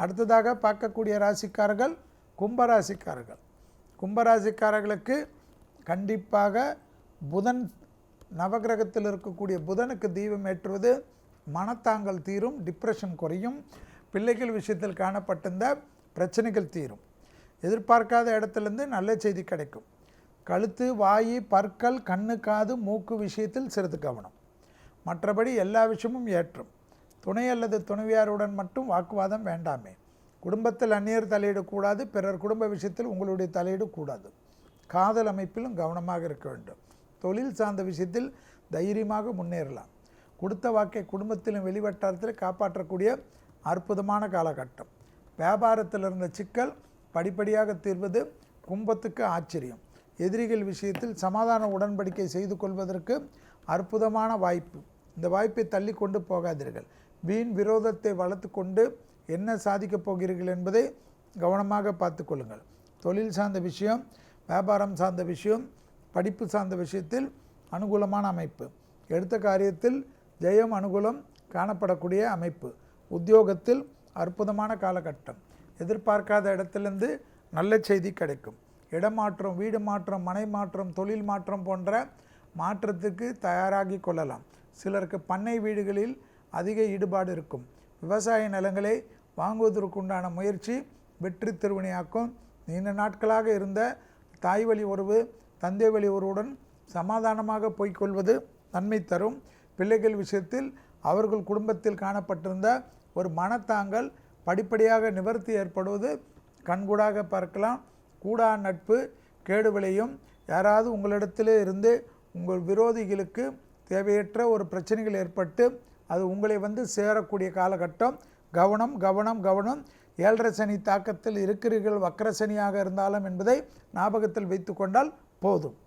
அடுத்ததாக பார்க்கக்கூடிய ராசிக்காரர்கள் கும்பராசிக்காரர்கள். கும்பராசிக்காரர்களுக்கு கண்டிப்பாக புதன், நவகிரகத்தில் இருக்கக்கூடிய புதனுக்கு தீபம் ஏற்றுவது மனத்தாங்கல் தீரும், டிப்ரெஷன் குறையும், பிள்ளைகள் விஷயத்தில் காணப்பட்டிருந்த பிரச்சனைகள் தீரும், எதிர்பார்க்காத இடத்துலேருந்து நல்ல செய்தி கிடைக்கும். கழுத்து, வாய், பற்கள், கண்ணு, காது, மூக்கு விஷயத்தில் சிறிது கவனம். மற்றபடி எல்லா விஷயமும் ஏற்றும். துணை அல்லது துணைவியாருடன் மட்டும் வாக்குவாதம் வேண்டாமே. குடும்பத்தில் அந்நியர் தலையிடக்கூடாது, பிறர் குடும்ப விஷயத்தில் உங்களுடைய தலையீடு கூடாது. காதல் அமைப்பிலும் கவனமாக இருக்க வேண்டும். தொழில் சார்ந்த விஷயத்தில் தைரியமாக முன்னேறலாம். கொடுத்த வாக்கை குடும்பத்திலும் வெளிவட்டாரத்தில் காப்பாற்றக்கூடிய அற்புதமான காலகட்டம். வியாபாரத்தில் இருந்த சிக்கல் படிப்படியாக தீர்வது கும்பத்துக்கு ஆச்சரியம். எதிரிகள் விஷயத்தில் சமாதான உடன்படிக்கை செய்து கொள்வதற்கு அற்புதமான வாய்ப்பு. இந்த வாய்ப்பை தள்ளி கொண்டு போகாதீர்கள். வீண் விரோதத்தை வளர்த்து கொண்டு என்ன சாதிக்கப் போகிறீர்கள் என்பதை கவனமாக பார்த்து கொள்ளுங்கள். தொழில் சார்ந்த விஷயம், வியாபாரம் சார்ந்த விஷயம், படிப்பு சார்ந்த விஷயத்தில் அனுகூலமான அமைப்பு. எடுத்த காரியத்தில் ஜெயம், அனுகூலம் காணப்படக்கூடிய அமைப்பு. உத்தியோகத்தில் அற்புதமான காலகட்டம். எதிர்பார்க்காத இடத்திலிருந்து நல்ல செய்தி கிடைக்கும். இடமாற்றம், வீடு மாற்றம், மனை மாற்றம், தொழில் மாற்றம் போன்ற மாற்றத்துக்கு தயாராகி கொள்ளலாம். சிலருக்கு பண்ணை வீடுகளில் அதிக ஈடுபாடு இருக்கும். விவசாய நிலங்களை வாங்குவதற்குண்டான முயற்சி வெற்றி திருவினையாக்கும். நீண்ட நாட்களாக இருந்த தாய் வழி உறவு, தந்தை வழி உறவுடன் சமாதானமாக போய்கொள்வது நன்மை தரும். பிள்ளைகள் விஷயத்தில் அவர்கள் குடும்பத்தில் காணப்பட்டிருந்த ஒரு மனத்தாங்கல் படிப்படியாக நிவர்த்தி ஏற்படுவது கண்கூடாக பார்க்கலாம். கூடா நட்பு கேடு விளையும். யாராவது உங்களிடத்திலே இருந்து உங்கள் விரோதிகளுக்கு தேவையற்ற ஒரு பிரச்சனைகள் ஏற்பட்டு அது உங்களை சேரக்கூடிய காலகட்டம். கவனம் கவனம் கவனம். 7.5 சனி தாக்கத்தில் இருக்கிறீர்கள், வக்கர சனியாக இருந்தாலும் என்பதை ஞாபகத்தில் வைத்து கொண்டால் போதும்.